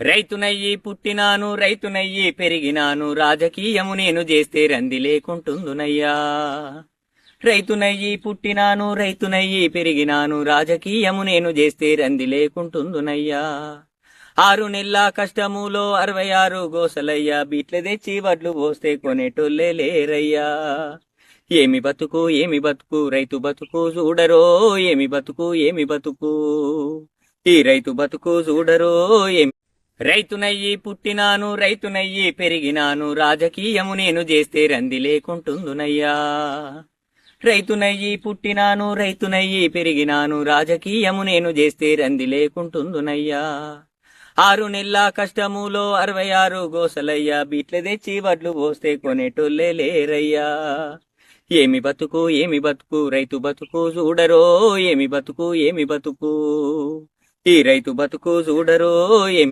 రైతునయ్యి పుట్టినాను రైతునయ్యి పెరిగినాను రాజకీయము నేను చేస్తే రంది లేకుంటుందునయ్యా. రైతునయ్యి పుట్టినాను రైతునయ్యి పెరిగినాను రాజకీయము నేను చేస్తే రంది లేకుంటుందునయ్యా. 6 నెలల కష్టములో 66 గోసలయ్యా, బీట్ల తెచ్చి వడ్లు పోస్తే కొనేటోళ్ళే లేరయ్యా. ఏమి బతుకు ఏమి బతుకు రైతు బతుకు చూడరో, ఏమి బతుకు ఏమి బతుకు ఈ రైతు బతుకు చూడరో. ఏమి రైతునయ్యి పుట్టినాను రైతునయ్యి పెరిగినాను రాజకీయము నేను చేస్తే రంది లేకుంటుందునయ్యా. రైతునయ్యి పుట్టినాను రైతునయ్యి పెరిగినాను రాజకీయము నేను చేస్తే రంది లేకుంటుందునయ్యా. 6 నెలల కష్టములో 66 గోసలయ్యా, బీట్ల తెచ్చి వడ్లు పోస్తే కొనేటోళ్ళే లేరయ్యా. ఏమి బతుకు ఏమి బతుకు రైతు బతుకు చూడరో, ఏమి బతుకు ఏమి బతుకు ఈ రైతు బతుకు చూడరో. ఏమి